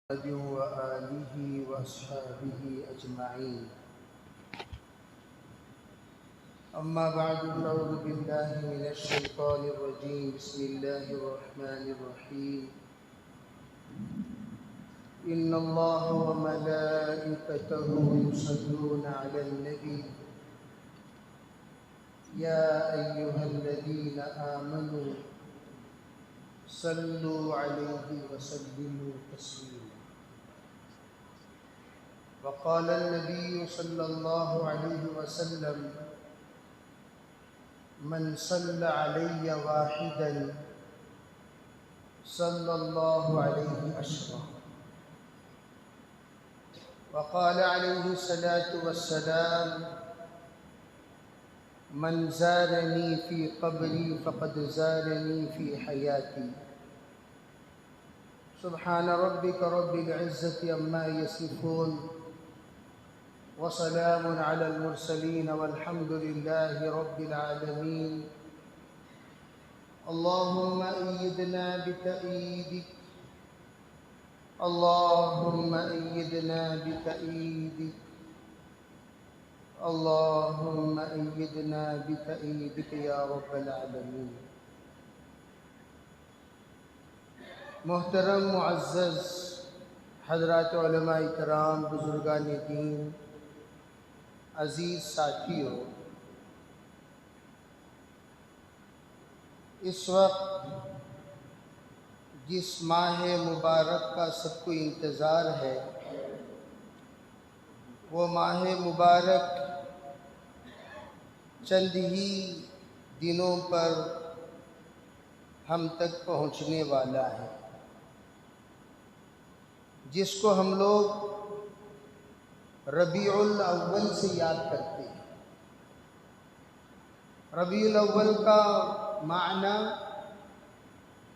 وآله وأصحابه أجمعين. أما بعد فأعوذ بالله من الشيطان الرجيم. بسم الله الرحمن الرحيم. إن الله وملائكته يصلون على النبي يا أيها الذين آمنوا صلوا عليه وسلموا تسليما. وقال النبي صلى الله عليه وسلم من صلى علي واحدا صلى الله عليه عشرا. وقال عليه الصلاة والسلام من زارني في قبري فقد زارني في حياتي. سبحان ربك رب العزة عما يصفون وسلام على المرسلين والحمد لله رب العالمين. اللهم أيدنا بتأييدك، اللهم أيدنا بتأييدك، اللهم أيدنا بتأييدك يا رب العالمين. محترم معزز حضرات علماء کرام، بزرگان دین، عزیز ساتھیوں، اس وقت جس ماہ مبارک کا سب کو انتظار ہے، وہ ماہ مبارک چند ہی دنوں پر ہم تک پہنچنے والا ہے، جس کو ہم لوگ ربیع الاول سے یاد کرتے ہیں۔ ربیع الاول کا معنی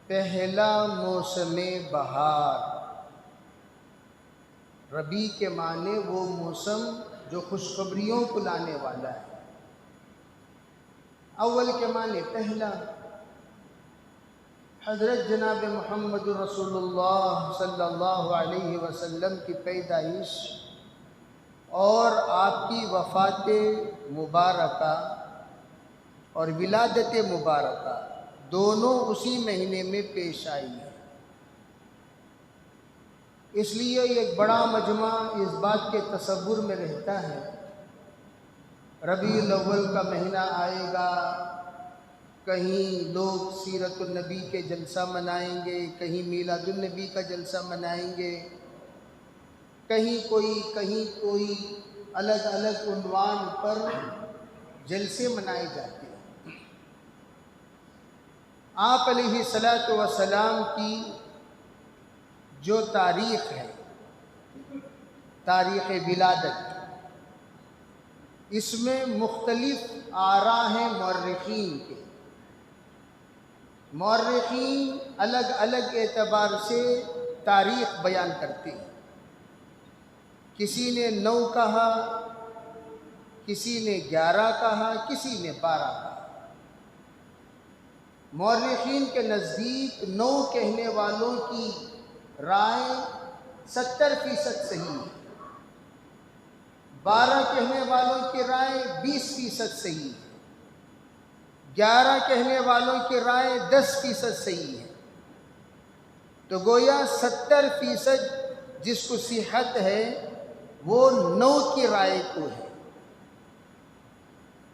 پہلا موسم بہار۔ ربیع کے معنی وہ موسم جو خوشخبریوں کو لانے والا ہے، اول کے معنی پہلا۔ حضرت جناب محمد رسول اللہ صلی اللہ علیہ وسلم کی پیدائش اور آپ کی وفات مبارکہ اور ولادت مبارکہ دونوں اسی مہینے میں پیش آئی ہیں۔ اس لیے ایک بڑا مجمع اس بات کے تصور میں رہتا ہے ربیع الاول کا مہینہ آئے گا، کہیں لوگ سیرت النبی کے جلسہ منائیں گے، کہیں میلاد النبی کا جلسہ منائیں گے، کہیں کوئی الگ الگ عنوان پر جلسے منائے جاتے ہیں۔ آپ علیہ الصلاۃ والسلام کی جو تاریخ ہے، تاریخ ولادت، اس میں مختلف آراء ہیں مورخین کے۔ مورخین الگ الگ اعتبار سے تاریخ بیان کرتے ہیں۔ کسی نے 9 کہا، کسی نے 11 کہا، کسی نے 12 کہا۔ مورخین کے نزدیک 9 کہنے والوں کی رائے 70% صحیح ہے، 12 کہنے والوں کی رائے 20% صحیح ہے، 11 کہنے والوں کی رائے 10% صحیح ہے۔ تو گویا 70% جس کو صحت ہے وہ 9 کی رائے کو ہے۔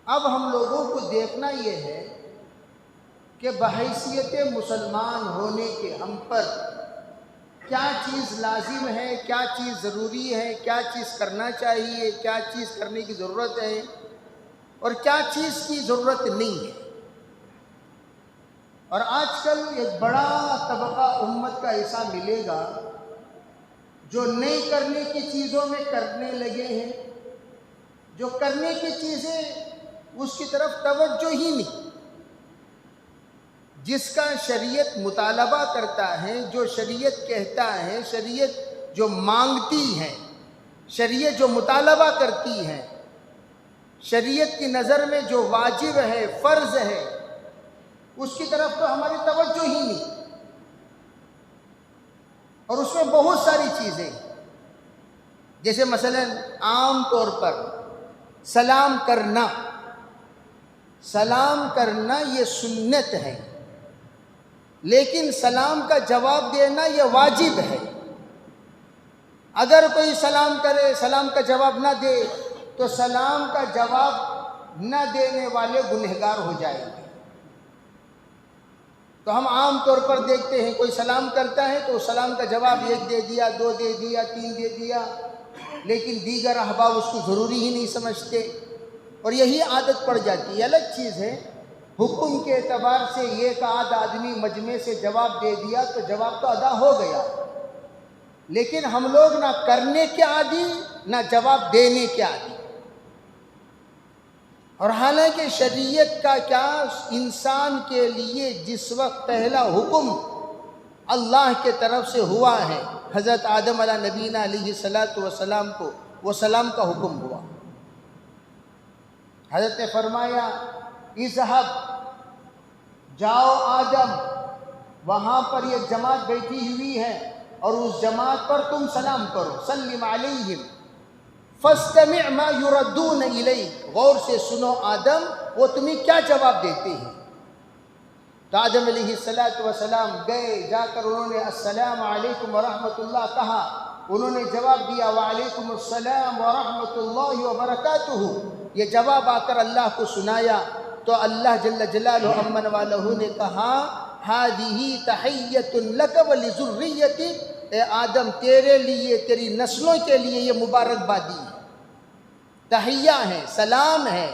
اب ہم لوگوں کو دیکھنا یہ ہے کہ بحیثیت مسلمان ہونے کے ہم پر کیا چیز لازم ہے، کیا چیز ضروری ہے، کیا چیز کرنا چاہیے، کیا چیز کرنے کی ضرورت ہے اور کیا چیز کی ضرورت نہیں ہے۔ اور آج کل ایک بڑا طبقہ امت کا ایسا ملے گا جو نہیں کرنے کی چیزوں میں کرنے لگے ہیں، جو کرنے کی چیزیں اس کی طرف توجہ ہی نہیں، جس کا شریعت مطالبہ کرتا ہے، جو شریعت کہتا ہے، شریعت جو مانگتی ہے، شریعت جو مطالبہ کرتی ہے، شریعت کی نظر میں جو واجب ہے، فرض ہے، اس کی طرف تو ہماری توجہ ہی نہیں۔ اور اس میں بہت ساری چیزیں، جیسے مثلا عام طور پر سلام کرنا یہ سنت ہے، لیکن سلام کا جواب دینا یہ واجب ہے۔ اگر کوئی سلام کرے، سلام کا جواب نہ دے، تو سلام کا جواب نہ دینے والے گنہگار ہو جائیں گے۔ تو ہم عام طور پر دیکھتے ہیں کوئی سلام کرتا ہے تو سلام کا جواب 1 دے دیا، 2 دے دیا، 3 دے دیا، لیکن دیگر احباب اس کو ضروری ہی نہیں سمجھتے اور یہی عادت پڑ جاتی ہے۔ الگ چیز ہے حکم کے اعتبار سے ایک آدھ آدمی مجمع سے جواب دے دیا تو جواب تو ادا ہو گیا، لیکن ہم لوگ نہ کرنے کے عادی نہ جواب دینے کے عادی۔ اور حالانکہ شریعت کا کیا انسان کے لیے جس وقت پہلا حکم اللہ کے طرف سے ہوا ہے، حضرت آدم علیہ نبینا علیہ السلام کو وہ سلام کا حکم ہوا۔ حضرت نے فرمایا اذهب، جاؤ آدم، وہاں پر یہ جماعت بیٹھی ہوئی ہے اور اس جماعت پر تم سلام کرو، سلم علیہم فاستمع ما يردون الیک، غور سے سنو آدم وہ تمہیں کیا جواب دیتے ہیں۔ تو آدم علیہ السلام گئے، جا کر انہوں نے السلام علیکم ورحمۃ اللہ کہا، انہوں نے جواب دیا وعلیکم السلام ورحمۃ اللہ وبرکاتہ، یہ جواب آ کر اللہ کو سنایا تو اللہ جل جلالہ امن والہ نے کہا ہذہ تحیۃ لک ولذریتک، اے آدم تیرے لیے، تیری نسلوں کے لیے یہ مبارکبادی ہے، تحیہ ہے، سلام ہے،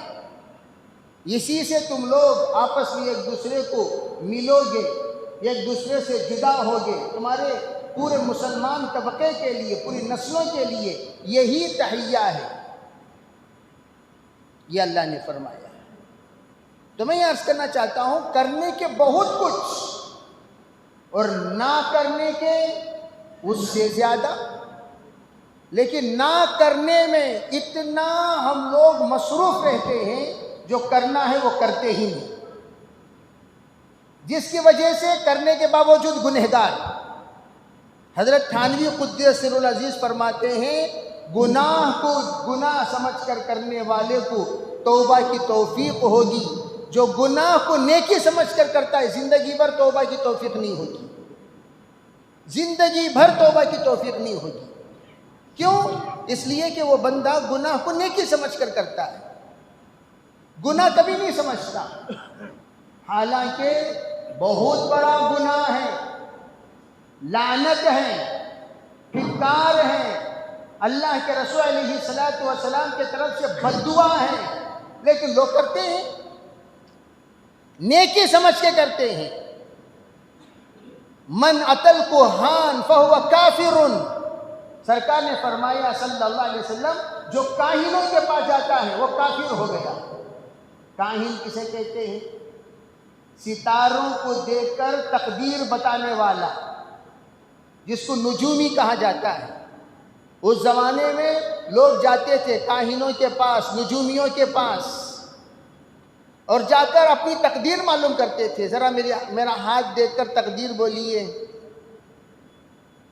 اسی سے تم لوگ آپس میں ایک دوسرے کو ملو گے، ایک دوسرے سے جدا ہوگے، تمہارے پورے مسلمان طبقے کے لیے، پوری نسلوں کے لیے یہی تحیہ ہے، یہ اللہ نے فرمایا۔ تو میں یہ عرض کرنا چاہتا ہوں کرنے کے بہت کچھ اور نہ کرنے کے اس سے زیادہ، لیکن نہ کرنے میں اتنا ہم لوگ مصروف رہتے ہیں جو کرنا ہے وہ کرتے ہی نہیں، جس کی وجہ سے کرنے کے باوجود گنہگار۔ حضرت تھانوی قدس سر العزیز فرماتے ہیں گناہ کو گناہ سمجھ کر کرنے والے کو توبہ کی توفیق ہوگی، جو گناہ کو نیکی سمجھ کر کرتا ہے زندگی بھر توبہ کی توفیق نہیں ہوگی، زندگی بھر توبہ کی توفیق نہیں ہوگی۔ کیوں؟ اس لیے کہ وہ بندہ گناہ کو نیکی سمجھ کر کرتا ہے، گناہ کبھی نہیں سمجھتا، حالانکہ بہت بڑا گناہ ہے، لعنت ہے، پھٹکار ہے، اللہ کے رسول علیہ السلام کے طرف سے بد دعا ہے، لیکن لوگ کرتے ہیں، نیکی سمجھ کے کرتے ہیں۔ من اتل کوہان فہو کافر، سرکار نے فرمایا صلی اللہ علیہ وسلم جو کاہنوں کے پاس جاتا ہے وہ کافر ہو گیا۔ کاہن کسے کہتے ہیں؟ ستاروں کو دیکھ کر تقدیر بتانے والا، جس کو نجومی کہا جاتا ہے۔ اس زمانے میں لوگ جاتے تھے کاہنوں کے پاس، نجومیوں کے پاس، اور جا کر اپنی تقدیر معلوم کرتے تھے، ذرا میرا ہاتھ دیکھ کر تقدیر بولیے،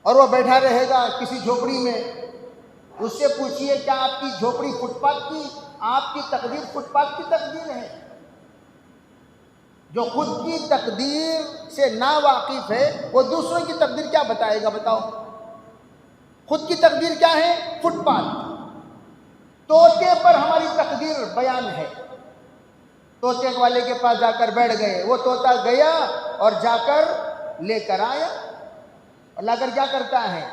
اور وہ بیٹھا رہے گا کسی جھوپڑی میں، اس سے پوچھئے کیا آپ کی جھوپڑی فٹ پاتھ کی، آپ کی تقدیر فٹ پاتھ کی تقدیر ہے؟ جو خود کی تقدیر سے نا واقف ہے وہ دوسروں کی تقدیر کیا بتائے گا؟ بتاؤ، خود کی تقدیر کیا ہے؟ Footpath. طوطے پر ہماری تقدیر بیان ہے، طوطے والے کے پاس جا کر بیٹھ گئے، وہ طوطا گیا اور جا کر لے کر آیا، اور لا کر کیا کرتا ہے؟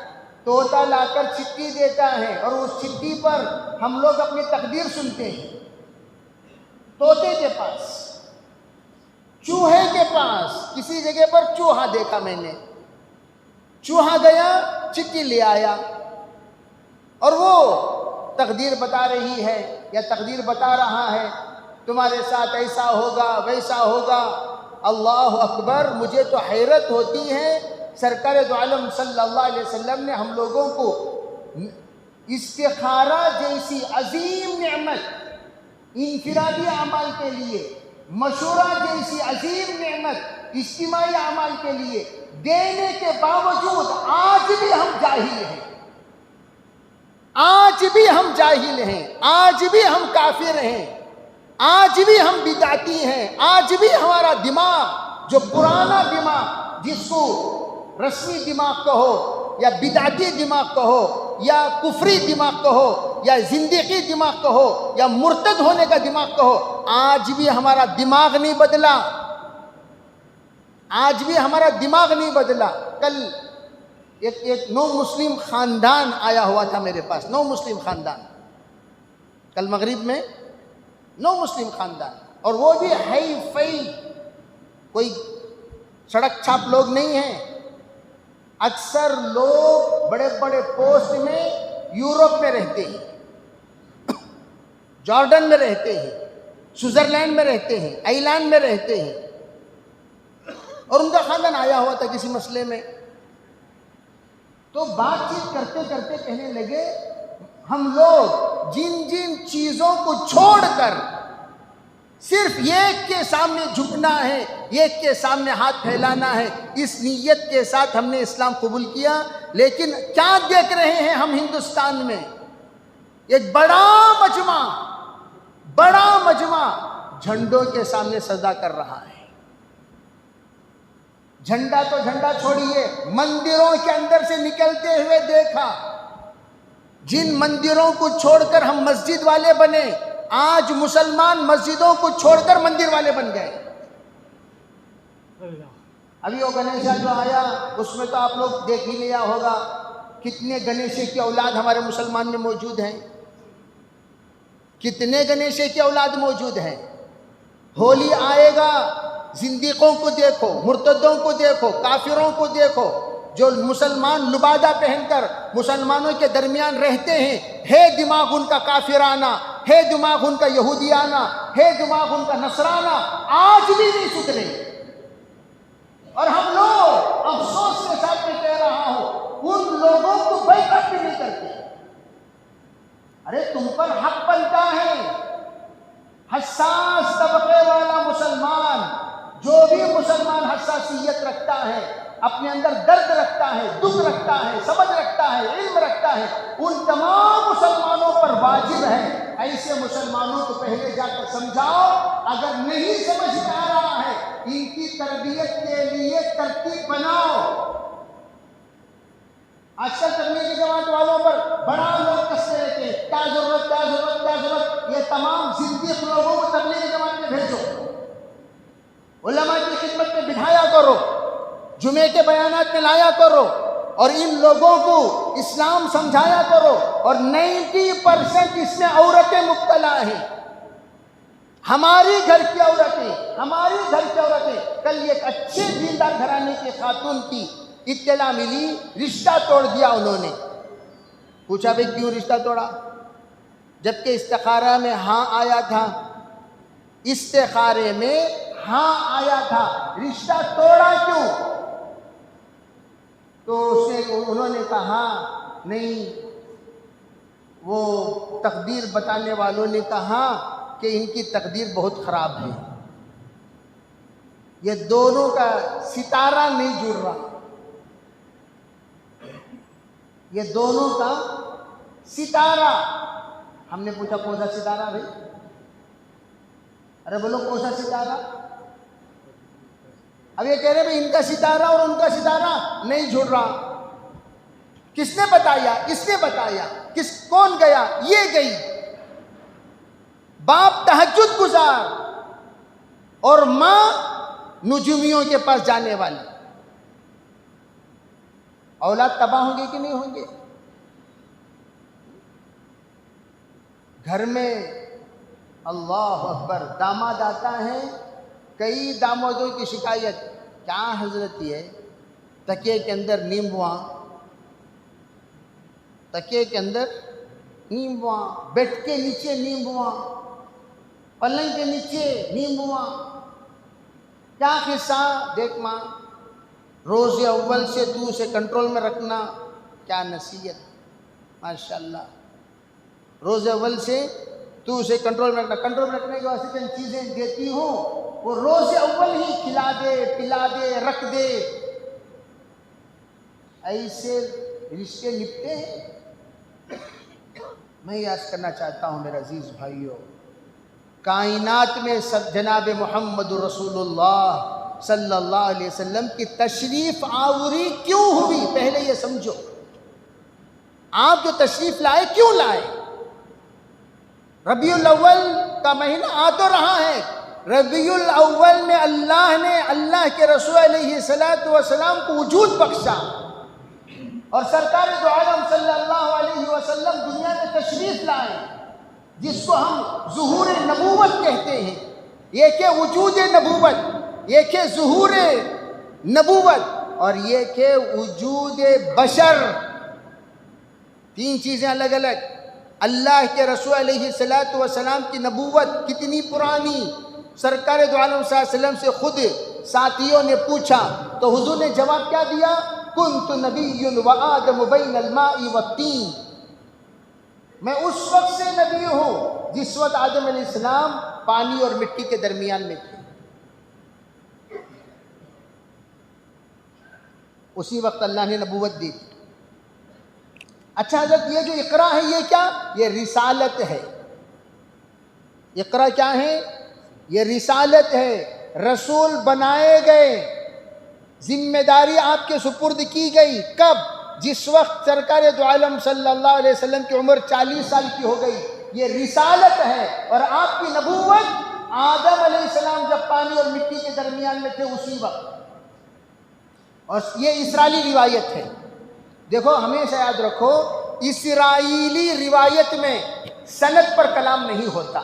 طوطا لا کر چٹھی دیتا ہے، اور اس چٹھی پر ہم لوگ اپنی تقدیر سنتے ہیں۔ طوطے کے پاس، چوہے کے پاس، کسی جگہ پر چوہا دیکھا میں نے، چوہا گیا چٹھی لے آیا، اور وہ تقدیر بتا رہی ہے یا تقدیر بتا رہا ہے تمہارے ساتھ ایسا ہوگا ویسا ہوگا۔ اللہ اکبر! مجھے تو حیرت ہوتی ہے، سرکار دو عالم صلی اللہ علیہ وسلم نے ہم لوگوں کو استخارہ جیسی عظیم نعمت، انفرادی اعمال کے لیے، مشورہ جیسی عظیم نعمت اجتماعی اعمال کے لیے دینے کے باوجود آج بھی ہم جاہل ہیں، آج بھی ہم جاہل ہیں، آج بھی ہم کافر ہیں، آج بھی ہم بدعتی ہیں، آج بھی ہمارا دماغ جو پرانا دماغ جس کو رسمی دماغ کہو یا بدعتی دماغ کہو یا کفری دماغ کہو یا زندگی دماغ کہو یا مرتد ہونے کا دماغ کہو، آج بھی ہمارا دماغ نہیں بدلا، آج بھی ہمارا دماغ نہیں بدلا۔ کل ایک نو مسلم خاندان آیا ہوا تھا میرے پاس، نو مسلم خاندان، کل مغرب میں نو مسلم خاندان، اور وہ بھی ہائی فائی، کوئی سڑک چھاپ لوگ نہیں ہیں، اکثر لوگ بڑے بڑے پوسٹ میں یورپ میں رہتے ہیں، جارڈن میں رہتے ہیں، سوئٹزرلینڈ میں رہتے ہیں، آئرلینڈ میں رہتے ہیں، اور ان کا خاندان آیا ہوا تھا کسی مسئلے میں، تو بات چیت کرتے کرتے کہنے لگے ہم لوگ جن جن چیزوں کو چھوڑ کر صرف ایک کے سامنے جھکنا ہے، ایک کے سامنے ہاتھ پھیلانا ہے، اس نیت کے ساتھ ہم نے اسلام قبول کیا، لیکن کیا دیکھ رہے ہیں ہم ہندوستان میں؟ ایک بڑا مجمع جھنڈوں کے سامنے سجدہ کر رہا ہے۔ جھنڈا تو جھنڈا چھوڑیے، مندروں کے اندر سے نکلتے ہوئے دیکھا، جن مندروں کو چھوڑ کر ہم مسجد والے بنے، آج مسلمان مسجدوں کو چھوڑ کر مندر والے بن گئے۔ ابھی وہ گنیشا جو آیا اس میں تو آپ لوگ دیکھ ہی لیا ہوگا کتنے گنیشے کی اولاد ہمارے مسلمان میں موجود ہیں، کتنے گنیشے کی اولاد موجود ہیں۔ ہولی آئے گا، زندیقوں کو دیکھو، مرتدوں کو دیکھو، کافروں کو دیکھو، جو مسلمان لبادہ پہن کر مسلمانوں کے درمیان رہتے ہیں، ہے دماغ ان کا کافرانہ، ہے دماغ ان کا یہودیانہ، ہے دماغ ان کا نصرانہ، آج بھی نہیں سدھرے۔ اور ہم لوگ افسوس کے ساتھ میں کہہ رہا ہوں، ان لوگوں کو بیعت بھی نہیں کرتے۔ ارے تم پر حق بنتا ہے، حساس طبقے والا مسلمان، جو بھی مسلمان حساسیت رکھتا ہے، اپنے اندر درد رکھتا ہے، دکھ رکھتا ہے، سمجھ رکھتا ہے، علم رکھتا ہے، ان تمام مسلمانوں پر واجب ہے ایسے مسلمانوں کو پہلے جا کر سمجھاؤ، اگر نہیں سمجھ میں آ رہا ہے ان کی تربیت کے لیے ترتیب بناؤ۔ آج کل تبلیغی جماعت والوں پر بڑا لوگ کستے رہتے ہیں، کیا ضرورت، یہ تمام زندیق لوگوں کو تبلیغی جماعت میں بھیجو، علماء کی خدمت میں بٹھایا کرو، جمعے کے بیانات میں لایا کرو، اور ان لوگوں کو اسلام سمجھایا کرو۔ اور 90% اس میں عورتیں مبتلا ہیں، ہماری گھر کی عورتیں۔ کل ایک اچھے دیندار گھرانے کی خاتون کی اطلاع ملی، رشتہ توڑ دیا انہوں نے۔ پوچھا بھئی کیوں رشتہ توڑا؟ جبکہ استخارہ میں ہاں آیا تھا، استخارے میں ہاں آیا تھا، رشتہ توڑا کیوں؟ تو انہوں نے کہا نہیں، وہ تقدیر بتانے والوں نے کہا کہ ان کی تقدیر بہت خراب ہے، یہ دونوں کا ستارہ نہیں جڑ رہا، یہ دونوں کا ستارہ۔ ہم نے پوچھا کون سا ستارہ بھائی؟ ارے بولو کون سا ستارہ؟ اب یہ کہہ رہے بھائی ان کا ستارہ اور ان کا ستارہ نہیں جڑ رہا۔ کس نے بتایا؟ اس نے بتایا۔ کون گیا؟ یہ گئی۔ باپ تہجد گزار اور ماں نجومیوں کے پاس جانے والی، اولاد تباہ ہوں گے کہ نہیں ہوں گے؟ گھر میں اللہ اکبر داماد آتا ہے، کئی دامادوں کی شکایت، کیا حضرت یہ تکیے کے اندر نیمبواں، تکیے کے اندر نیمبواں، بیڈ کے نیچے نیمبواں، پلنگ کے نیچے نیمبواں، کیا قصہ؟ دیکھ ماں، روز اول سے تو اسے کنٹرول میں رکھنا، کیا نصیحت، ماشاءاللہ، روز اول سے تو اسے کنٹرول میں رکھنا، کنٹرول میں رکھنے کے واسطے چند چیزیں دیتی ہوں، وہ روز اول ہی کھلا دے، پلا دے، رکھ دے۔ ایسے رشتے نپٹے ہیں؟ میں یاد کرنا چاہتا ہوں میرے عزیز بھائیوں، کائنات میں جناب محمد رسول اللہ صلی اللہ علیہ وسلم کی تشریف آوری کیوں ہوئی؟ پہلے یہ سمجھو، آپ جو تشریف لائے کیوں لائے؟ ربیع الاول کا مہینہ آ تو رہا ہے، ربیع الاول میں اللہ نے اللہ کے رسول علیہ السلام کو وجود بخشا، اور سرکار دو عالم صلی اللہ علیہ وسلم دنیا میں تشریف لائے، جس کو ہم ظہور نبوت کہتے ہیں۔ یہ کہ وجود نبوت، یہ کہ ظہور نبوت، اور یہ کہ وجود بشر، تین چیزیں الگ الگ۔ اللہ کے رسول علیہ السلام کی نبوت کتنی پرانی، سرکار دو عالم صلی اللہ علیہ وسلم سے خود ساتھیوں نے پوچھا تو حضور نے جواب کیا دیا؟ کنت نبی وآدم بین الماء والطین، میں اس وقت سے نبی ہوں جس وقت آدم علیہ السلام پانی اور مٹی کے درمیان میں تھے، اسی وقت اللہ نے نبوت دی۔ اچھا حضرت، یہ جو اقرا ہے یہ کیا؟ یہ رسالت ہے۔ اقرا کیا ہے؟ یہ رسالت ہے، رسول بنائے گئے، ذمہ داری آپ کے سپرد کی گئی۔ کب؟ جس وقت سرکار دو عالم صلی اللہ علیہ وسلم کی عمر 40 سال کی ہو گئی، یہ رسالت ہے۔ اور آپ کی نبوت آدم علیہ السلام جب پانی اور مٹی کے درمیان میں تھے اسی وقت، اور یہ اسرائیلی روایت ہے۔ دیکھو ہمیشہ یاد رکھو، اسرائیلی روایت میں سند پر کلام نہیں ہوتا،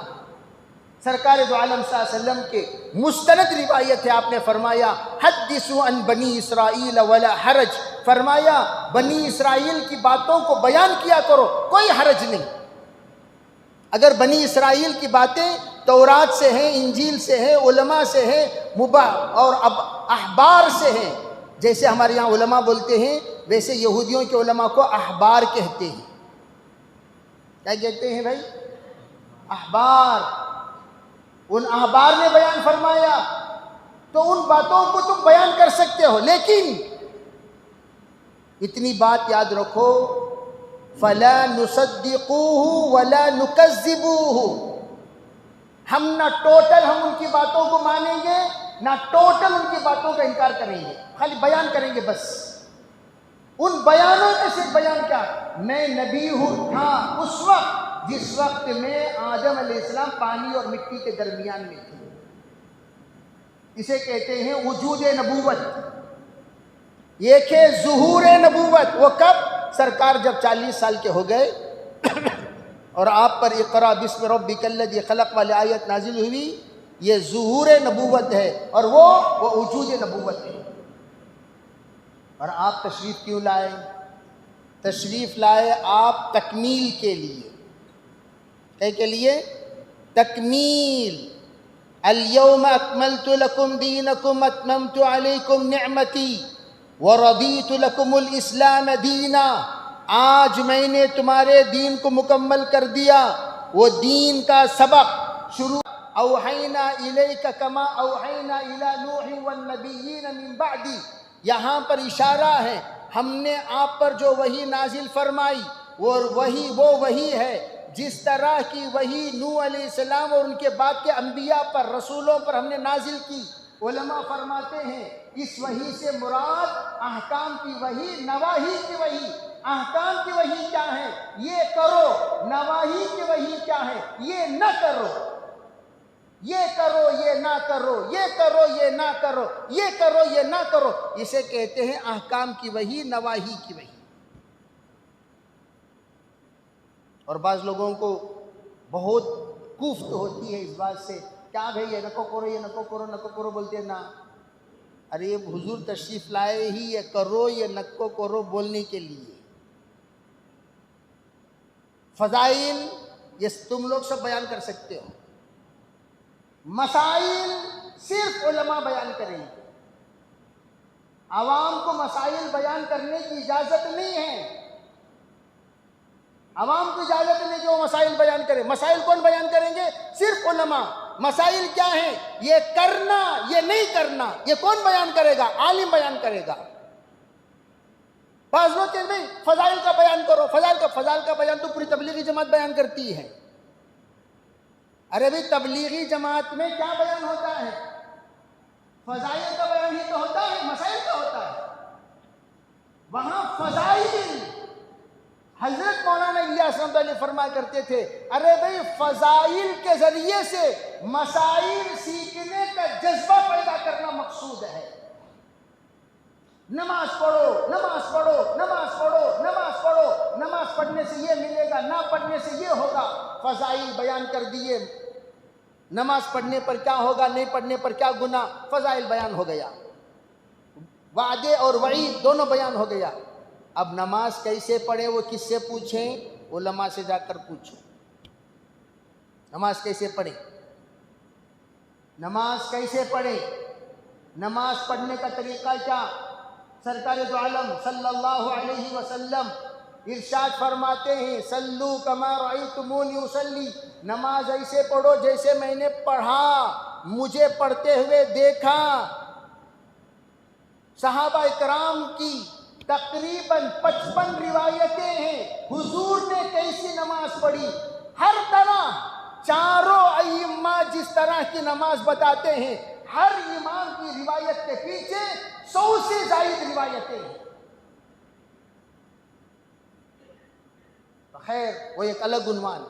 سرکار دو عالم صلی اللہ علیہ وسلم کے مستند روایت ہے۔ آپ نے فرمایا حدثوا عن بنی اسرائیل ولا حرج، فرمایا بنی اسرائیل کی باتوں کو بیان کیا کرو، کوئی حرج نہیں۔ اگر بنی اسرائیل کی باتیں تورات سے ہیں، انجیل سے ہیں، علماء سے ہیں، اور احبار سے ہیں، جیسے ہمارے یہاں علماء بولتے ہیں ویسے یہودیوں کے علماء کو احبار کہتے ہیں۔ کیا کہتے ہیں بھائی؟ احبار۔ ان احبار نے بیان فرمایا تو ان باتوں کو تم بیان کر سکتے ہو، لیکن اتنی بات یاد رکھو، فَلَا نُصَدِّقُوهُ وَلَا نُكَذِّبُوهُ، ہم نہ ٹوٹل ہم ان کی باتوں کو مانیں گے، نہ ٹوٹل ان کی باتوں کا انکار کریں گے، خالی بیان کریں گے بس۔ ان بیانوں میں سے بیان کیا؟ میں نبی ہوں، ہاں اس وقت جس وقت میں آدم علیہ السلام پانی اور مٹی کے درمیان میں تھے، اسے کہتے ہیں وجود نبوت۔ یہ کہ ظہور نبوت، وہ کب؟ سرکار جب 40 سال کے ہو گئے اور آپ پر اقرا بسم ربک الذی خلق والی آیت نازل ہوئی، یہ ظہور نبوت ہے، اور وہ وجود نبوت ہے۔ اور آپ تشریف کیوں لائے؟ تشریف لائے آپ تکمیل کے لیے۔ کے لیے؟ تکمیل۔ الیوم اکملت لکم دینکم اتممت علیکم نعمتی ورضیت لکم الاسلام دینا، آج میں نے تمہارے دین کو مکمل کر دیا۔ وہ دین کا سبق شروع، اوحینا الیک کما اوحینا الی نوح والنبیین من بعدی، یہاں پر اشارہ ہے ہم نے آپ پر جو وحی نازل فرمائی وہ وحی ہے جس طرح کی وحی نوح علیہ السلام اور ان کے بعد کے انبیاء پر، رسولوں پر ہم نے نازل کی۔ علماء فرماتے ہیں اس وحی سے مراد احکام کی وحی، نواہی کی وحی۔ احکام کی وحی کیا ہے؟ یہ کرو۔ نواہی کی وحی کیا ہے؟ یہ نہ کرو، یہ کرو یہ نہ کرو، یہ کرو یہ نہ کرو، یہ کرو یہ نہ کرو، اسے کہتے ہیں احکام کی وحی، نواہی کی وحی۔ اور بعض لوگوں کو بہت کوفت ہوتی ہے اس بات سے، کیا بھئی یہ نکو کرو، یہ نکو کرو، نکو کرو بولتے ہیں نا۔ ارے حضور تشریف لائے ہی یہ کرو یہ نکو کرو بولنے کے لیے۔ فضائل یہ تم لوگ سب بیان کر سکتے ہو، مسائل صرف علماء بیان کریں گے، عوام کو مسائل بیان کرنے کی اجازت نہیں ہے۔ عوام کو اجازت نہیں کہ وہ مسائل بیان کرے۔ مسائل کون بیان کریں گے؟ صرف علماء۔ مسائل کیا ہیں؟ یہ کرنا یہ نہیں کرنا، یہ کون بیان کرے گا؟ عالم بیان کرے گا۔ بعض لوگ کہتے ہیں بھائی فضائل کا بیان کرو، فضائل کا بیان تو پوری تبلیغی جماعت بیان کرتی ہے۔ ارے بھائی تبلیغی جماعت میں کیا بیان ہوتا ہے؟ فضائل کا بیان ہی تو ہوتا ہے، مسائل کا ہوتا ہے۔ وہاں فضائل، حضرت مولانا الیاس رحمۃ اللہ علیہ فرمایا کرتے تھے ارے بھائی فضائل کے ذریعے سے مسائل سیکھنے کا جذبہ پیدا کرنا مقصود ہے۔ نماز پڑھو، نماز پڑھو، نماز پڑھو، نماز پڑھو، نماز پڑھنے سے یہ ملے گا، نہ پڑھنے سے یہ ہوگا۔ فضائل بیان کر دیے، نماز پڑھنے پر کیا ہوگا، نہیں پڑھنے پر کیا گناہ، فضائل بیان ہو گیا، وعدے اور وعید دونوں بیان ہو گیا۔ اب نماز کیسے پڑھیں وہ کس سے پوچھیں؟ علماء سے جا کر پوچھو۔ نماز کیسے پڑھیں؟ نماز کیسے پڑھیں؟ نماز پڑھنے کا طریقہ کیا؟ سرکار دو عالم صلی اللہ علیہ وسلم ارشاد فرماتے ہیں صلو کما رأیتمونی اصلی، نماز ایسے پڑھو جیسے میں نے پڑھا، مجھے پڑھتے ہوئے دیکھا۔ صحابہ کرام کی تقریباً 55 روایتیں ہیں حضور نے کیسی نماز پڑھی، ہر طرح چاروں ائمہ جس طرح کی نماز بتاتے ہیں، ہر امام کی روایت کے پیچھے 100 سے زائد روایتیں ہیں۔ خیر وہ ایک الگ عنوان۔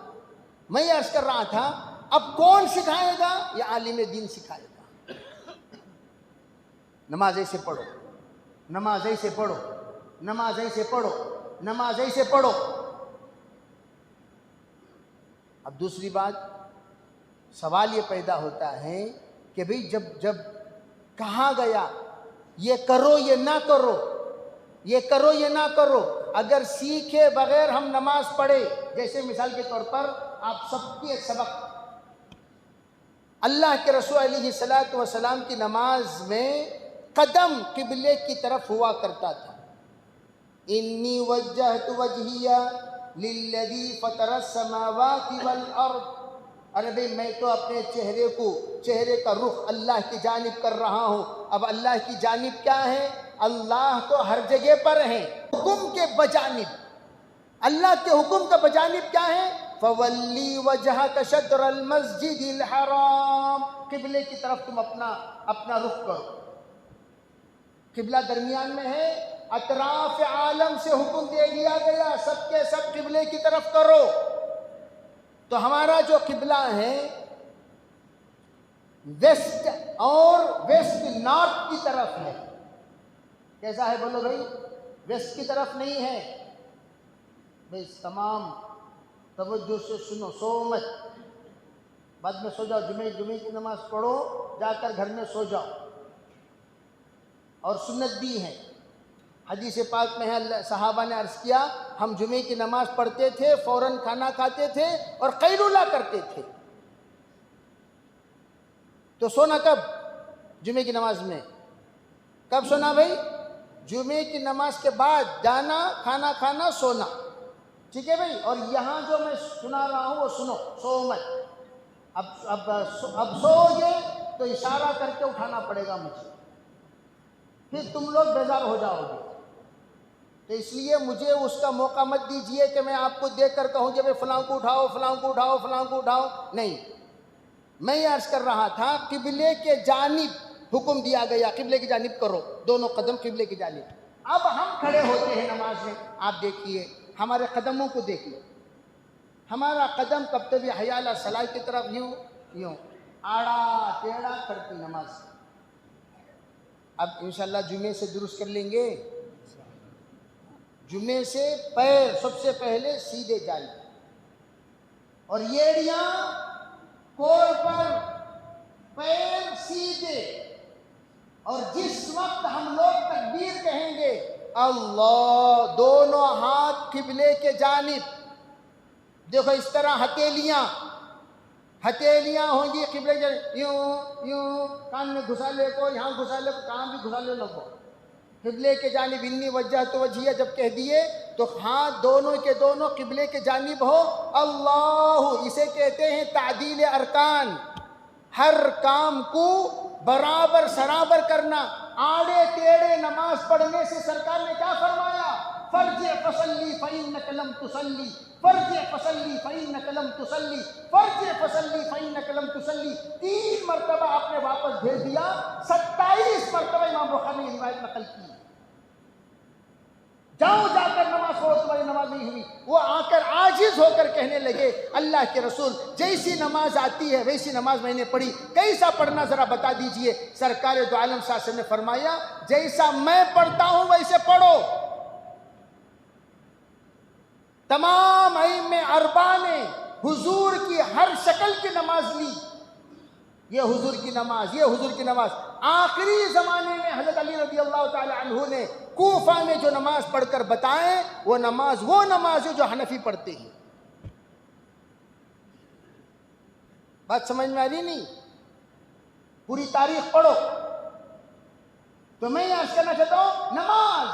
میں عرض کر رہا تھا اب کون سکھائے گا؟ یہ عالم دین سکھائے گا۔ نماز ایسے پڑھو، نماز ایسے پڑھو، نماز ایسے پڑھو، نماز ایسے پڑھو۔ اب دوسری بات، سوال یہ پیدا ہوتا ہے کہ بھئی جب کہا گیا یہ کرو یہ نہ کرو، یہ کرو یہ نہ کرو، اگر سیکھے بغیر ہم نماز پڑھے، جیسے مثال کے طور پر آپ سب کی ایک سبق، اللہ کے رسول علیہ السلام کی نماز میں قدم قبلے کی طرف ہوا کرتا تھا۔ انی وجہت وجہی للذی فطر السماوات والارض، ارے بھئی میں تو اپنے چہرے کا رخ اللہ کی جانب کر رہا ہوں۔ اب اللہ کی جانب کیا ہے؟ اللہ تو ہر جگہ پر ہے، حکم کے بجانب، اللہ کے حکم کا بجانب کیا ہے؟ فولی وجہک شطر المسجد الحرام، قبلے کی طرف تم اپنا رخ کرو۔ قبلہ درمیان میں ہے، اطراف عالم سے حکم دے دیا گیا سب کے سب قبلے کی طرف کرو۔ تو ہمارا جو قبلہ ہے ویسٹ اور ویسٹ نارتھ کی طرف ہے۔ کیسا ہے بولو بھائی؟ ویسٹ کی طرف نہیں ہے۔ بھائی تمام توجہ سے سنو، سو مت، بعد میں سو جاؤ، جمعے کی نماز پڑھو، جا کر گھر میں سو جاؤ۔ اور سنت بھی ہے، حدیث پاک میں ہے، صحابہ نے عرض کیا ہم جمعے کی نماز پڑھتے تھے، فوراً کھانا کھاتے تھے اور قیلولہ کرتے تھے۔ تو سونا کب؟ جمعے کی نماز میں۔ کب سونا بھائی؟ جمعے کی نماز کے بعد جانا، کھانا کھانا، سونا، ٹھیک ہے بھائی؟ اور یہاں جو میں سنا رہا ہوں وہ سنو، سو مت۔ اب سو گے تو اشارہ کر کے اٹھانا پڑے گا مجھے، پھر تم لوگ بیزار ہو جاؤ گے۔ تو اس لیے مجھے اس کا موقع مت دیجئے کہ میں آپ کو دیکھ کر کہوں کہ بھائی فلاں کو اٹھاؤ، فلاں کو اٹھاؤ، فلاں کو اٹھاؤ، نہیں۔ میں یہ عرض کر رہا تھا قبلے کے جانب حکم دیا گیا، قبلے کی جانب کرو، دونوں قدم قبلے کی جانب۔ اب ہم کھڑے ہوتے ہیں نماز میں، آپ دیکھیے ہمارے قدموں کو دیکھیے، ہمارا قدم کب تک حی علی الصلاۃ کی طرف یوں آڑا ٹیڑھا کرتی نماز۔ اب انشاءاللہ جمعے سے درست کر لیں گے، جمعے سے پیر سب سے پہلے سیدھے جائیں اور ایڑیاں کول پر، پیر سیدھے، اور جس وقت ہم لوگ تکبیر کہیں گے اللہ، دونوں ہاتھ قبلے کے جانب۔ دیکھو اس طرح ہتھیلیاں ہوں گی قبلے کے، یوں کان میں گھسا لے کو، یہاں گھسا لے کو، کہاں بھی گھسا لے لگو، قبلے کے جانب۔ انی وجہت وجہیہ جب کہہ دیے تو ہاتھ دونوں کے دونوں قبلے کے جانب ہو۔ اللہ، اسے کہتے ہیں تعدیل ارکان، ہر کام کو برابر سرابر کرنا۔ آڑے ٹیڑے نماز پڑھنے سے سرکار نے کیا فرمایا؟ فصلی فإنک لم تصلی، فرجع فصلی فإنک لم تصلی، فرجع فصلی فإنک لم تصلی، 3 مرتبہ آپ نے واپس بھیج دیا، 27 مرتبہ امام بخاری نے روایت نقل کی، جاؤ جا کر نماز پڑھو، تمہاری نماز نہیں ہوئی۔ وہ آ کر عاجز ہو کر کہنے لگے اللہ کے رسول جیسی نماز آتی ہے ویسی نماز میں نے پڑھی، کیسا پڑھنا ذرا بتا دیجئے۔ سرکار دو عالم صلی اللہ علیہ وسلم نے فرمایا جیسا میں پڑھتا ہوں ویسے پڑھو۔ تمام ائمہ اربعہ نے حضور کی ہر شکل کی نماز لی، یہ حضور کی نماز، یہ حضور کی نماز۔ آخری زمانے میں حضرت علی رضی اللہ تعالی عنہ نے کوفہ میں جو نماز پڑھ کر بتائیں، وہ نماز ہے جو حنفی پڑھتے ہیں۔ بات سمجھ میں آ رہی نہیں؟ پوری تاریخ پڑھو۔ تو میں یہ عرض کرنا چاہتا ہوں نماز،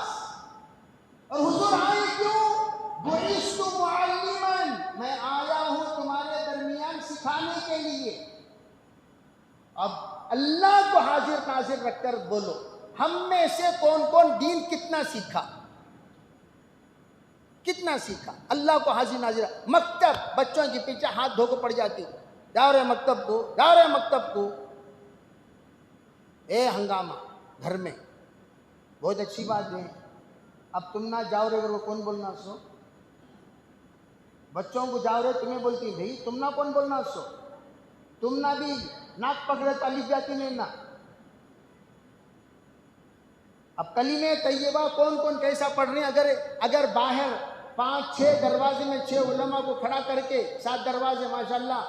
اور حضور آئے کیوں؟ بعثت معلما، میں آیا ہوں تمہارے درمیان سکھانے کے لیے۔ اب اللہ کو حاضر ناظر رکھ کر بولو، ہم میں سے کون کون دین کتنا سیکھا؟ کتنا سیکھا؟ اللہ کو حاضر ناظر۔ مکتب، بچوں کے پیچھے ہاتھ دھو کے پڑ جاتے، جا رہے مکتب کو، جا رہے مکتب کو، اے ہنگامہ گھر میں، بہت اچھی بات ہے۔ اب تم نہ جاؤ رہے اگر وہ کون بولنا سو؟ بچوں کو جاؤ رہے تمہیں بولتی بھئی تم نہ کون بولنا سو؟ تم نہ بھی ناک پکڑے تو الف جاتی نہیں نا۔ اب کلمہ طیبہ کون کون کیسا پڑھ رہے ہیں؟ اگر باہر 5-6 دروازے میں 6 علماء کو کھڑا کر کے، 7 دروازے ماشاءاللہ،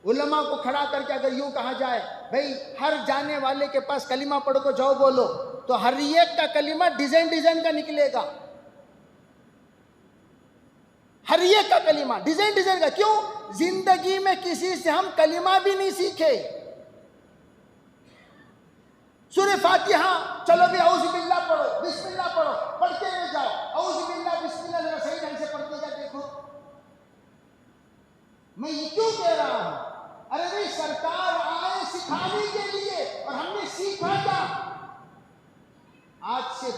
علماء کو کھڑا کر کے اگر یوں کہا جائے بھئی ہر جانے والے کے پاس کلمہ پڑھ کو جاؤ بولو، تو ہر ایک کا کلمہ ڈیزائن کا نکلے گا۔ ہر ایک کا کلمہ ڈیزائن کا۔ کیوں؟ زندگی میں کسی سے ہم کلمہ بھی نہیں سیکھے۔ سورہ فاتحہ چلو بھی اعوذ باللہ پڑھو، بسم اللہ پڑھو، پڑھتے ہوئے جاؤ، اعوذ باللہ بسم اللہ ذرا صحیح ڈھنگ سے پڑھتے جا دیکھو۔ میں یہ کیوں کہہ رہا ہوں؟ ارے بھائی سرکار آئے سکھانے کے لیے، اور ہم نے سیکھا کیا؟ آج سے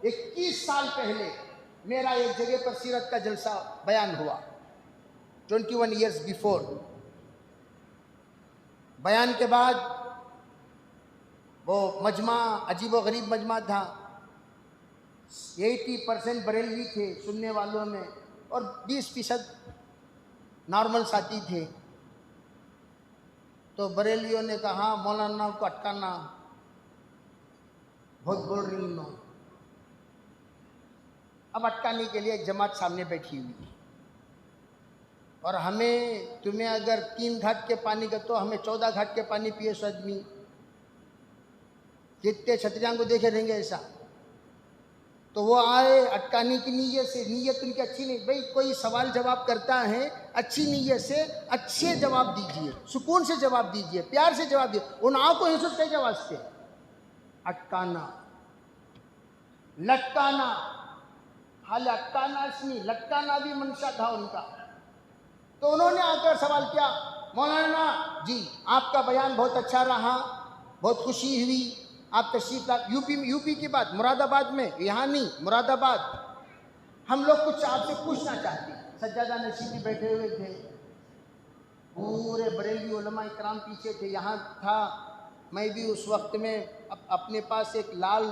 21 سال پہلے میرا ایک جگہ پر سیرت کا جلسہ بیان ہوا، 21 ایئرز بیفور۔ بیان کے بعد وہ مجمع عجیب و غریب مجمع تھا، 80% بریلوی تھے سننے والوں میں، اور 20% نارمل ساتھی تھے۔ تو بریلیوں نے کہا مولانا کو اٹکانا، بہت بول رہی ہوں۔ اب اٹکانے کے لیے ایک جماعت سامنے بیٹھی ہوئی، اور تمہیں اگر 3 گھاٹ کے پانی کا تو ہمیں 14 گھاٹ کے پانی پیے سو آدمی، کتنے چھتریاں کو دیکھے رہیں گے ایسا۔ تو وہ آئے اٹکانے کی نیت سے، نیت ان کی اچھی نہیں۔ بھئی کوئی سوال جواب کرتا ہے اچھی نیت سے، اچھے جواب دیجئے، سکون سے جواب دیجئے، پیار سے جواب دیجئے۔ ان آنکھوں حسوس کے جواب سے اٹکانا، لٹکانا، حال اٹکانا اس نہیں، لٹکانا بھی منشا تھا ان کا۔ تو انہوں نے آ کر سوال کیا مولانا جی آپ کا بیان بہت اچھا رہا، بہت خوشی ہوئی، آپ تشریف لائے یو پی کی بات، مراد آباد میں، یہاں نہیں، مراد آباد۔ ہم لوگ کچھ آپ سے پوچھنا چاہتے ہیں۔ سجادہ نشین بھی بیٹھے ہوئے تھے، پورے بریلوی علماء اکرام پیچھے تھے، یہاں تھا میں بھی اس وقت میں۔ اپنے پاس ایک لال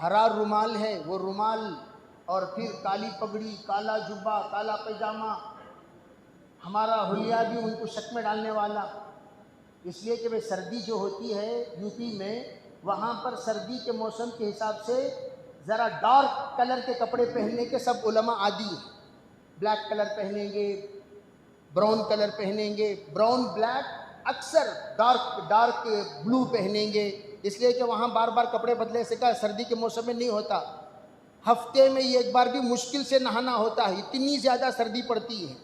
ہرا رومال ہے، وہ رومال، اور پھر کالی پگڑی، کالا جبہ، کالا پیجامہ، ہمارا حلیہ بھی ان کو شک میں ڈالنے والا، اس لیے کہ سردی جو ہوتی ہے یو پی میں، وہاں پر سردی کے موسم کے حساب سے ذرا ڈارک کلر کے کپڑے پہننے کے سب علماء عادی ہیں۔ بلیک کلر پہنیں گے، براؤن کلر پہنیں گے، براؤن بلیک، اکثر ڈارک بلو پہنیں گے، اس لیے کہ وہاں بار بار کپڑے بدلنے سے کہا سردی کے موسم میں نہیں ہوتا، ہفتے میں ایک بار بھی مشکل سے نہانا ہوتا ہے، اتنی زیادہ سردی پڑتی ہے۔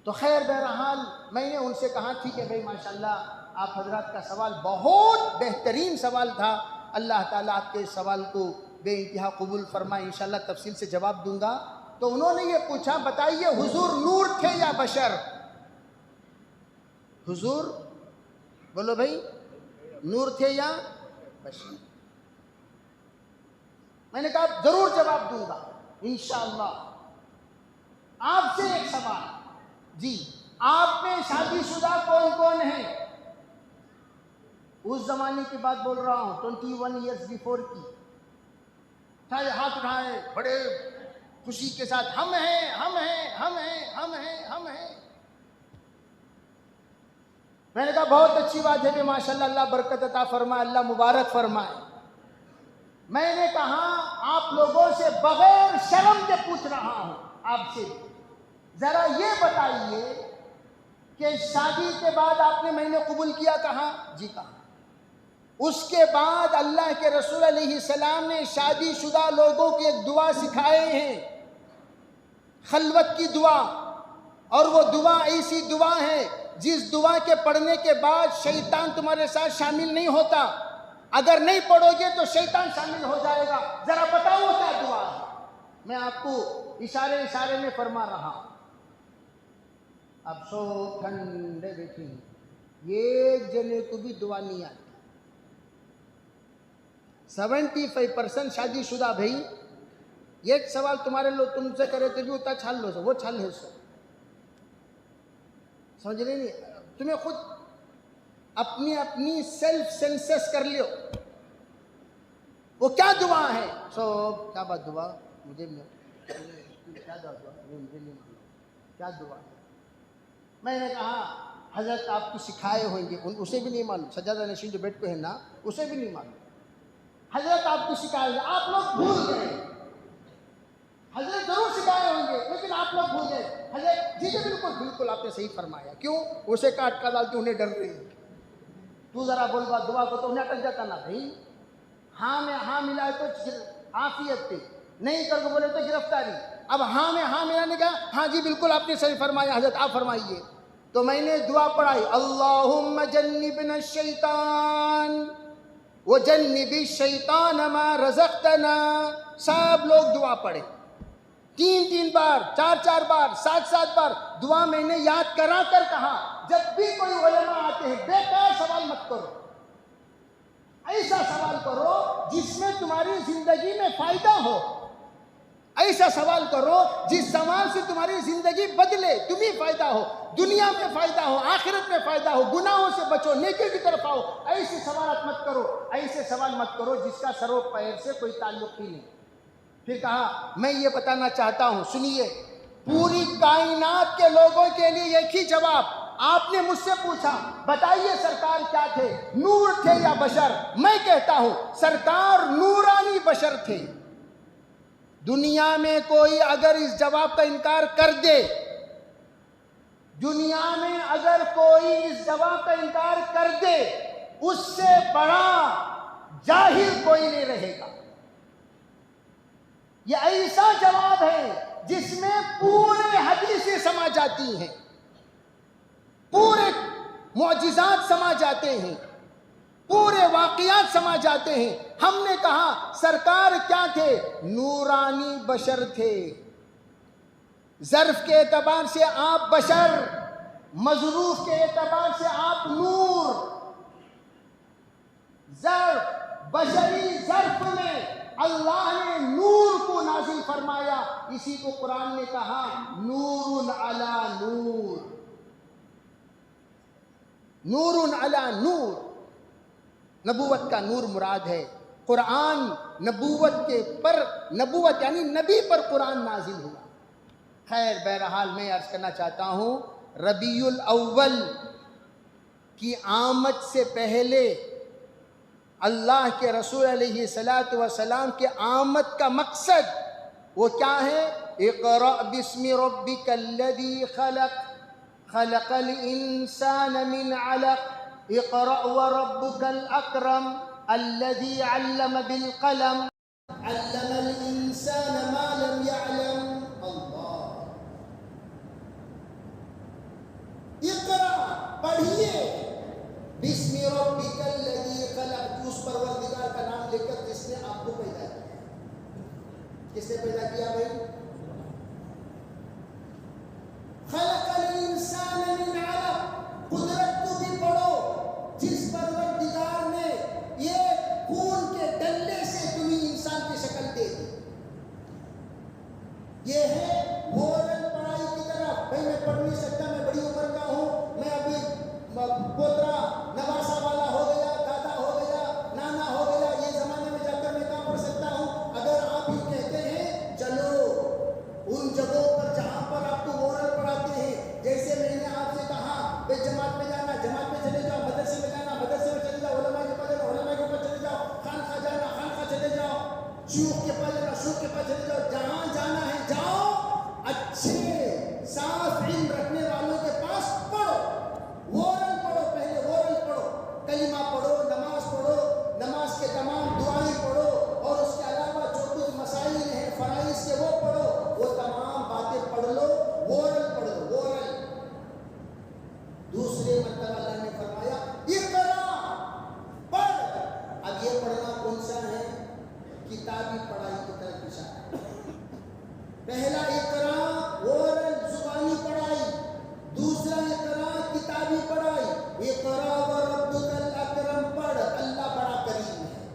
تو خیر بہرحال میں نے ان سے کہا ٹھیک ہے بھائی ماشاءاللہ آپ حضرات کا سوال بہت بہترین سوال تھا، اللہ تعالیٰ آپ کے سوال کو بے انتہا قبول فرمائے، انشاءاللہ تفصیل سے جواب دوں گا۔ تو انہوں نے یہ پوچھا بتائیے حضور نور تھے یا بشر؟ حضور بولو بھائی، نور تھے یا بشر؟ میں نے کہا ضرور جواب دوں گا انشاءاللہ. آپ سے ایک سوال, جی آپ میں شادی شدہ کون کون ہیں؟ اس زمانے کی بات بول رہا ہوں, 21 ایئرز بیفور کی. ہاتھ اٹھائے بڑے خوشی کے ساتھ, ہم ہیں ہم ہیں ہم ہیں ہم ہیں ہم ہیں. میں نے کہا بہت اچھی بات ہے کہ ماشاءاللہ اللہ برکت عطا فرمائے, اللہ مبارک فرمائے. میں نے کہا آپ لوگوں سے بغیر شرم کے پوچھ رہا ہوں آپ سے, ذرا یہ بتائیے کہ شادی کے بعد آپ نے میں نے قبول کیا کہا؟ جی کہا. اس کے بعد اللہ کے رسول علیہ السلام نے شادی شدہ لوگوں کی ایک دعا سکھائے ہیں, خلوت کی دعا, اور وہ دعا ایسی دعا ہے جس دعا کے پڑھنے کے بعد شیطان تمہارے ساتھ شامل نہیں ہوتا. اگر نہیں پڑھو گے تو شیطان شامل ہو جائے گا. ذرا بتاؤ کیا دعا ہے؟ میں آپ کو اشارے اشارے میں فرما رہا ہوں. اب سو ٹھنڈے بیٹھے ہیں, ایک جنے کو بھی دعا نہیں آتی. 75% شادی شدہ بھائی, ایک سوال تمہارے لوگ تم سے کرے تو بھی اتنا چھال لو سو, وہ چھال ہے سو, سمجھ رہے نہیں؟ تمہیں خود اپنی سیلف سینسس کر لیو, وہ کیا دعا ہے. سو کیا بات دعا, مجھے کیا دعا مجھے نہیں معلوم کیا دعا ہے. میں نے کہا حضرت آپ کو سکھائے ہوئیں گے, اسے بھی نہیں معلوم. سجادہ نشین جو بیٹھ پہ ہے نا, اسے بھی نہیں معلوم. حضرت آپ کو سکھائے ہوئے, آپ لوگ بھول گئے. حضرت ضرور سکھائے ہوں گے لیکن آپ لوگ بھول گئے. حضرت جی بالکل بالکل آپ نے صحیح فرمایا. کیوں اسے کاٹ کا ڈال کے انہیں ڈر رہے ہیں. تو ذرا بول بات دعا کو تو انہیں اٹک جاتا نا بھائی. ہاں میں ہاں ملا تو عافیت پہ, نہیں کر کے بولے تو گرفتاری. اب ہاں میں ہاں ملانے کا, ہاں جی بالکل آپ نے صحیح فرمایا حضرت آپ فرمائیے. تو میں نے دعا پڑھائی, اللہم جنبنا الشیطان وجنب الشیطان ما رزقتنا. سب لوگ دعا پڑھے, 3 بار 4 بار 7 بار دعا میں نے یاد کرا کر کہا. جب بھی کوئی علماء آتے ہیں بیکار سوال مت کرو, ایسا سوال کرو جس میں تمہاری زندگی میں فائدہ ہو. ایسا سوال کرو جس سوال سے تمہاری زندگی بدلے, تمہیں فائدہ ہو, دنیا میں فائدہ ہو, آخرت میں فائدہ ہو, گناہوں سے بچو, نیکی کی طرف آؤ. ایسے سوالات مت کرو, ایسے سوال مت کرو جس کا سر و پیر سے کوئی تعلق ہی نہیں. پھر کہا میں یہ بتانا چاہتا ہوں, سنیے, پوری کائنات کے لوگوں کے لیے ایک ہی جواب. آپ نے مجھ سے پوچھا بتائیے سرکار کیا تھے, نور تھے یا بشر؟ میں کہتا ہوں سرکار نورانی بشر تھے. دنیا میں کوئی اگر اس جواب کا انکار کر دے, دنیا میں اگر کوئی اس جواب کا انکار کر دے, اس سے بڑا جاہل کوئی نہیں رہے گا. یہ ایسا جواب ہے جس میں پورے حدیثیں سما جاتی ہیں, پورے معجزات سما جاتے ہیں, پورے واقعات سما جاتے ہیں. ہم نے کہا سرکار کیا تھے؟ نورانی بشر تھے. ظرف کے اعتبار سے آپ بشر, مظروف کے اعتبار سے آپ نور. ظرف بشری ظرف میں اللہ نے نور کو نازل فرمایا. اسی کو قرآن نے کہا نور علی نور, نور علی نور. نبوت کا نور مراد ہے. قرآن نبوت کے پر, نبوت یعنی نبی پر قرآن نازل ہوا. خیر بہرحال میں عرض کرنا چاہتا ہوں, ربیع الاول کی آمد سے پہلے اللہ کے رسول علیہ السلام کے آمد کا مقصد وہ کیا ہے؟ اقرأ بسم ربک الذی خلق, خلق الانسان من علق, اقرأ وربک الاکرم الذی علم بالقلم علم الانسان ما لم يعلم. اللہ, اقرأ پڑھیے, بسم ربک الذی خلق, اس پروردگار کا نام لے کر جس نے آپ کو پیدا کیا. کس نے پیدا کیا بھائی؟ خلق الانسان من علق. قدرت کو بھی پڑھو, جس پروردگار نے یہ خون کے ڈلے سے تمہیں انسان کی شکل دے یہ ہے مورل پڑھائی کی طرف. بھائی میں پڑھ نہیں سکتا، میں بڑی عمر کا ہوں، میں ابھی پوترا نواسا والا ہو گیا، دادا ہو گیا، نانا ہو گیا، یہ زمانے میں جا کر میں کہاں پڑھ سکتا ہوں. اگر آپ یہ کہتے ہیں چلو ان جگہوں پر جہاں پر آپ کو مورل پڑھاتے ہیں، جیسے میں نے آپ سے کہا بے جماعت میں جانا، جماعت میں چلے جاؤ، مدرسے میں جانا، مدرسے میں چلے جاؤ، علماء کے پاس جانا، علماء کے پاس چلے جاؤ، خانقاہ جانا، خانقاہ چلے جاؤ، شیوخ کے پاس جانا، شیوخ کے پاس چلے جاؤ، جہاں جانا ہے جاؤ. اچھے صاف علم رکھنے والوں کے پاس پڑھو، مورل پڑھو، پہلے مورل پڑھو، کلمہ پڑھو، نماز پڑھو، نماز کے تمام دعائیں پڑھو، اور اس کے علاوہ جو کچھ مسائل ہیں فرائض کے وہ پڑھو، وہ تمام باتیں پڑھ لو، مورل پڑھ لو، مورل. دوسرے مرتبہ اللہ نے فرمایا اقرا، پڑھ. اب یہ پڑھنا کون سا ہے؟ کتابی پڑھائی کی طرف اشارہ. پہلا اقرا اورل زبانی پڑھائی، دوسرا اقرا کتابی پڑھائی. اقرا وربک الاکرم، پڑھ، اللہ بڑا کریم ہے،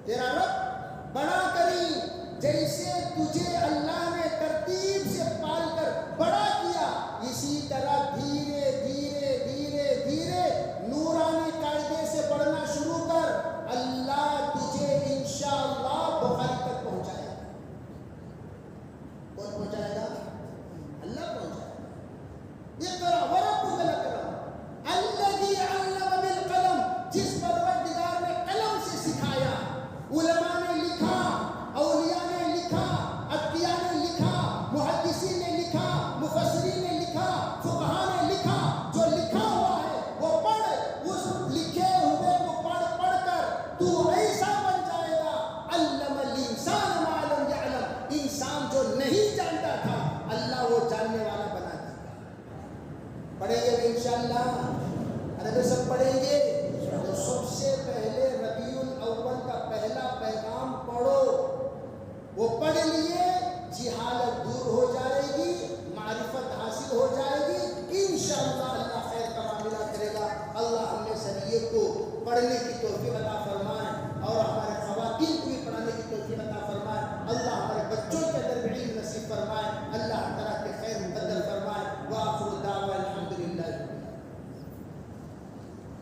تیرا رب بڑا کریم. جیسے تجھے اللہ نے ترتیب سے پال کر بڑا کیا، اسی طرح دھیرے دھیرے دھیرے دھیرے نورانی قاعدے سے پڑھنا شروع کر. اللہ تجھے انشاءاللہ بخاری تک پہنچائے گا. کون پہنچائے گا؟ اللہ پہنچائے گا. اقرا وربک الاکرم الذی علم بالقلم، جس پروردگار نے قلم سے سکھایا. علماء نے لکھا، اولیاء نے لکھا، اتقیاء نے لکھا، محدثین نے لکھا، مفسرین نے لکھا، فقہاء نے لکھا. جو لکھا ہوا ہے وہ پڑھ، اس لکھے ہوئے کو پڑھ پڑھ کر تو ایسا بن جائے گا. علم الانسان ما لم یعلم، انسان جو نہیں جانتا تھا اللہ وہ جاننے والا بنا دے گا. پڑھیں گے انشاءاللہ.